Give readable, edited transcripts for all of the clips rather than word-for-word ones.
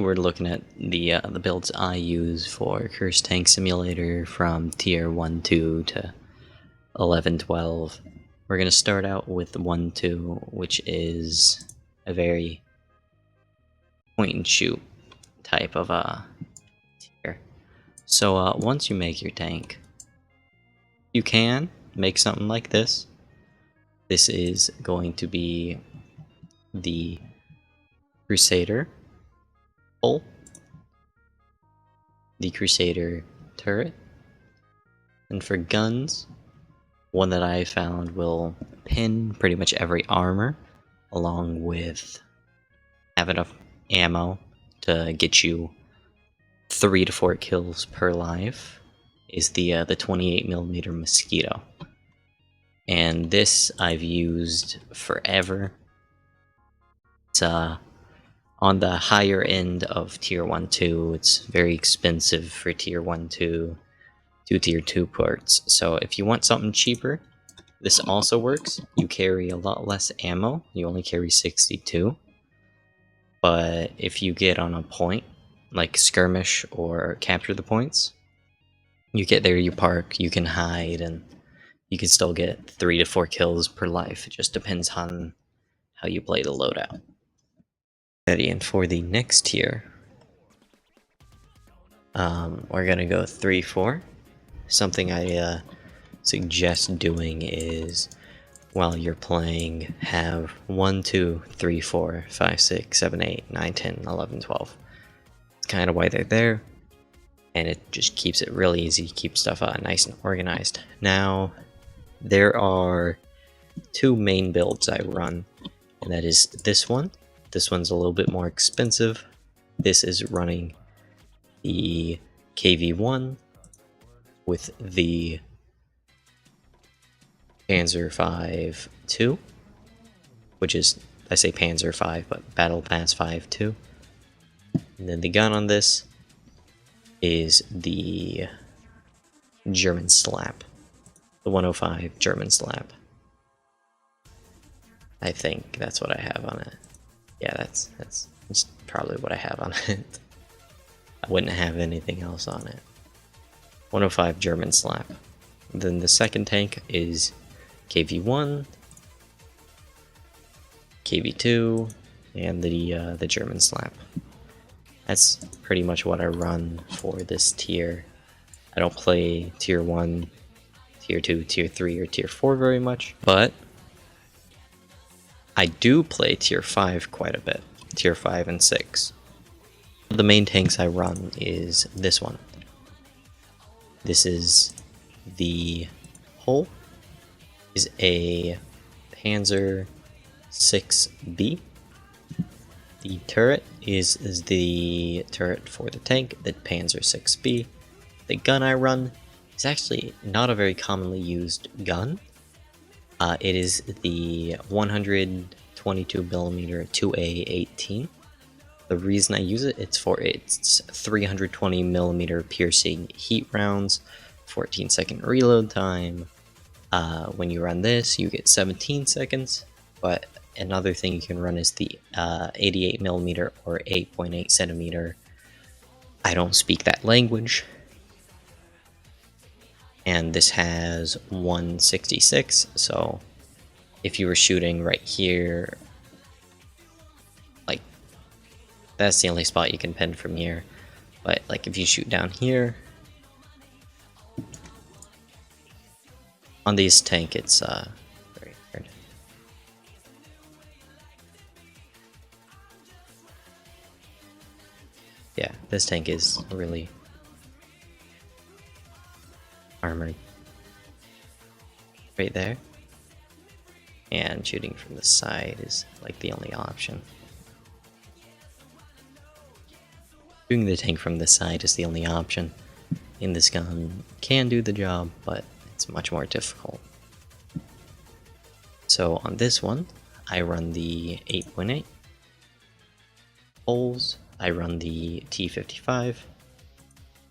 we're looking at the builds I use for Curse Tank Simulator from tier 1-2 to 11-12. We're going to start out with 1-2, which is a very point-and-shoot type of tier. So once you make your tank, you can make something like this. This is going to be the Crusader hull, the Crusader turret, and for guns, one that I found will pin pretty much every armor, along with have enough ammo to get you 3 to 4 kills per life, is the 28mm Mosquito. And this I've used forever. It's on the higher end of tier 1-2. It's very expensive for tier 1-2 to tier 2 ports. So if you want something cheaper, this also works. You carry a lot less ammo. You only carry 62. But if you get on a point, like skirmish or capture the points, you get there, you park, you can hide, and you can still get 3 to 4 kills per life. It just depends on how you play the loadout. Ready, and for the next tier, we're gonna go 3-4. Something I suggest doing is, while you're playing, have 1, 2, 3, 4, 5, 6, 7, 8, 9, 10, 11, 12. It's kind of why they're there, and it just keeps it really easy, keeps stuff nice and organized. Now, there are 2 main builds I run, and that is this one. This one's a little bit more expensive. This is running the KV-1 with the Panzer V-2, which is, I say Panzer V, but Battle Pass V-2. And then the gun on this is the German Slap, the 105 German Slap. I think that's what I have on it. Yeah, that's probably what I have on it. I wouldn't have anything else on it. 105 German Slap. Then the second tank is KV-1, KV-2, and the German Slap. That's pretty much what I run for this tier. I don't play tier 1, tier 2, tier 3, or tier 4 very much, but I do play tier 5 quite a bit, tier 5 and 6. The main tanks I run is this one. This is the hull, is a Panzer 6B. The turret is the turret for the tank, the Panzer 6B. The gun I run is actually not a very commonly used gun. It is the 122mm 2A18. The reason I use it, it's for its 320mm piercing heat rounds, 14-second reload time. When you run this, you get 17 seconds, but another thing you can run is the 88mm or 8.8cm. I don't speak that language. And this has 166, so if you were shooting right here, like, that's the only spot you can pin from here. But like if you shoot down here, on this tank it's very hard. Yeah, this tank is really armored right there, and shooting from the side is like the only option. Shooting the tank from the side is the only option in this gun. Can do the job, but it's much more difficult. So on this one, I run the 8.8 holes. I run the T55.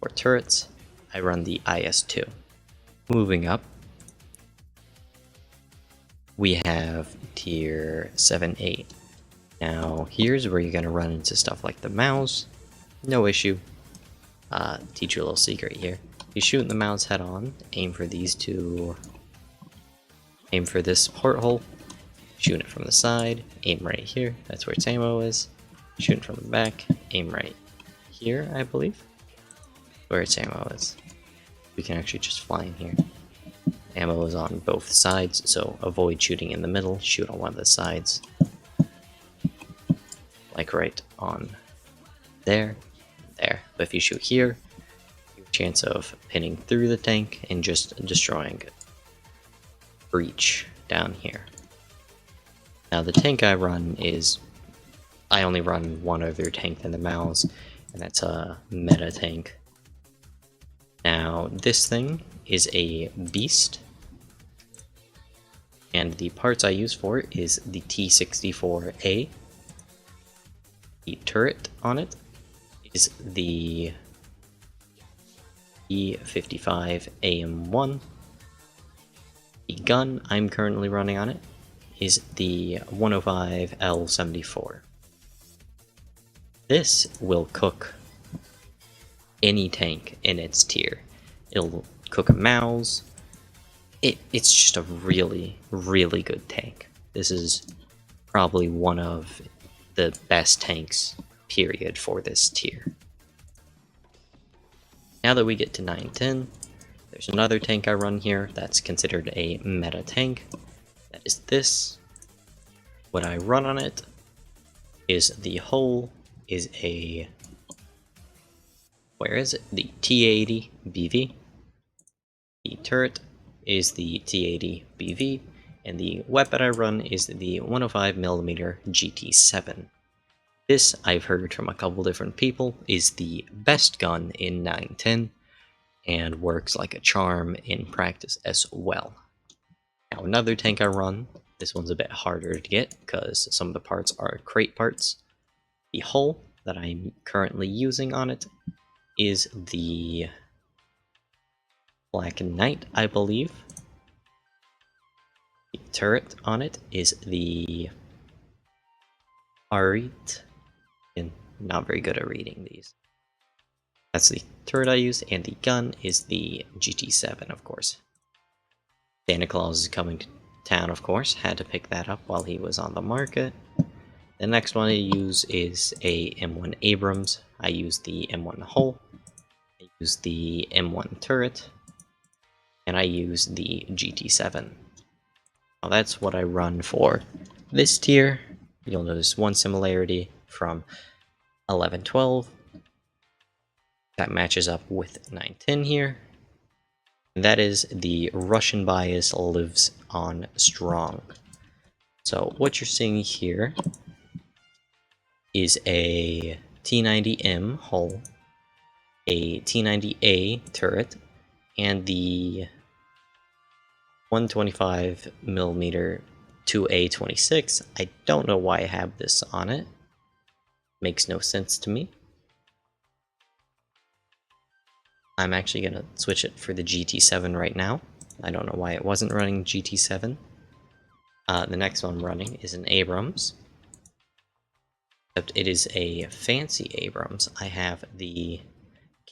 For turrets, I run the IS-2. Moving up, we have tier 7-8. Now, here's where you're going to run into stuff like the mouse, no issue. Teach you a little secret here. You shoot the mouse head on, aim for these two. Aim for this porthole, shoot it from the side, aim right here, that's where its ammo is. Shoot it from the back, aim right here, I believe, where its ammo is. We can actually just fly in here. Ammo is on both sides, so avoid shooting in the middle, shoot on one of the sides. Like right on there, there. But if you shoot here, you have a chance of pinning through the tank and just destroying breach down here. Now the tank I run is, I only run one other tank than the mouse, and that's a meta tank. Now this thing is a beast, and the parts I use for it is the T64A. The turret on it is the E55 AM1. The gun I'm currently running on it is the 105 L74. This will cook any tank in its tier. It'll cook a mouse. It's just a really, really good tank. This is probably one of the best tanks, period, for this tier. Now that we get to 910, there's another tank I run here that's considered a meta tank. That is this. What I run on it is the hull is a, where is it? The T80 BV. The turret is the T80 BV, and the weapon I run is the 105mm GT7. This, I've heard from a couple different people, is the best gun in 910, and works like a charm in practice as well. Now another tank I run, this one's a bit harder to get because some of the parts are crate parts. The hull that I'm currently using on it is the Black Knight, I believe. The turret on it is the Arit, and not very good at reading these. That's the turret I use, and the gun is the GT7, of course. Santa Claus is coming to town, of course. Had to pick that up while he was on the market. The next one I use is a M1 Abrams. I use the M1 hull. I use the M1 turret. And I use the GT7. Now that's what I run for this tier. You'll notice one similarity from 1112. That matches up with 910 here. And that is the Russian bias lives on strong. So what you're seeing here is a T90M hull, a T90A turret, and the 125mm 2A26. I don't know why I have this on it. Makes no sense to me. I'm actually going to switch it for the GT7 right now. I don't know why it wasn't running GT7. The next one running is an Abrams. Except it is a fancy Abrams. I have the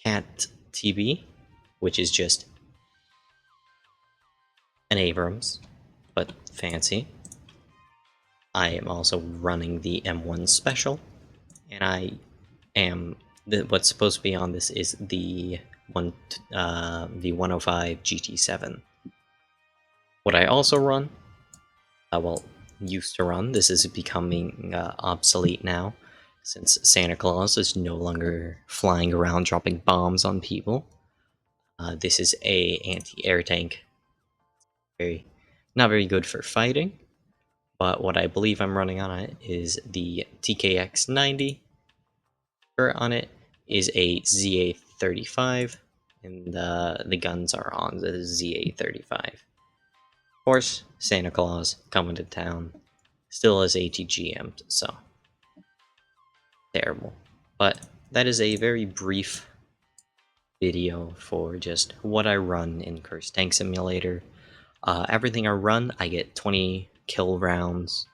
Cat TB, which is just an Abrams, but fancy. I am also running the M1 Special, and I am what's supposed to be on this is the 105 GT7. What I also run, well, used to run. This is becoming obsolete now, since Santa Claus is no longer flying around dropping bombs on people. This is a anti-air tank. Not very good for fighting, but what I believe I'm running on it is the TKX-90. Turret on it is a ZA-35, and the guns are on the ZA-35. Of course, Santa Claus coming to town still has ATGM'd, so terrible. But that is a very brief video for just what I run in Cursed Tank Simulator. Everything I run, I get 20 kill rounds,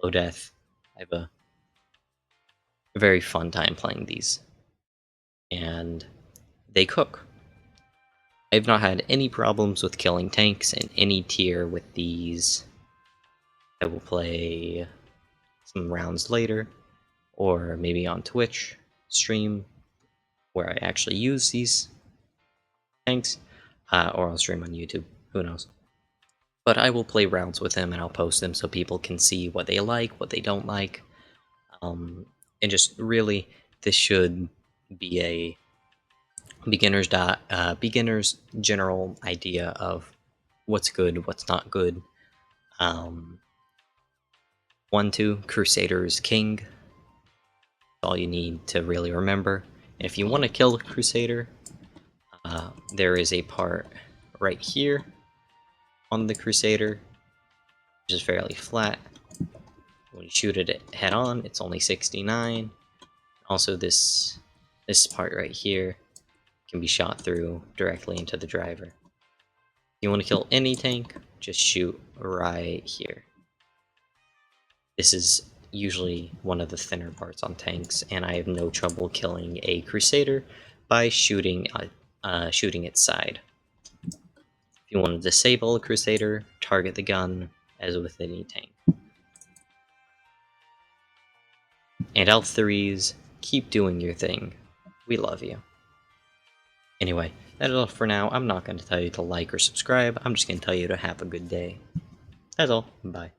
low death. I have a very fun time playing these. and they cook. I've not had any problems with killing tanks in any tier with these. I will play some rounds later, or maybe on Twitch stream where I actually use these tanks, or I'll stream on YouTube. Who knows? But I will play rounds with them and I'll post them so people can see what they like, what they don't like. And just really, this should be a beginner's general idea of what's good, what's not good. 1-2 Crusader's King. All you need to really remember. And if you want to kill a Crusader, there is a part right here on the Crusader, which is fairly flat. When you shoot it head on, it's only 69. Also, this part right here can be shot through directly into the driver. If you want to kill any tank, just shoot right here. This is usually one of the thinner parts on tanks, and I have no trouble killing a Crusader by shooting its side. If you want to disable a Crusader, target the gun, as with any tank. And L3s, keep doing your thing. We love you. Anyway, that is all for now. I'm not going to tell you to like or subscribe. I'm just going to tell you to have a good day. That's all. Bye.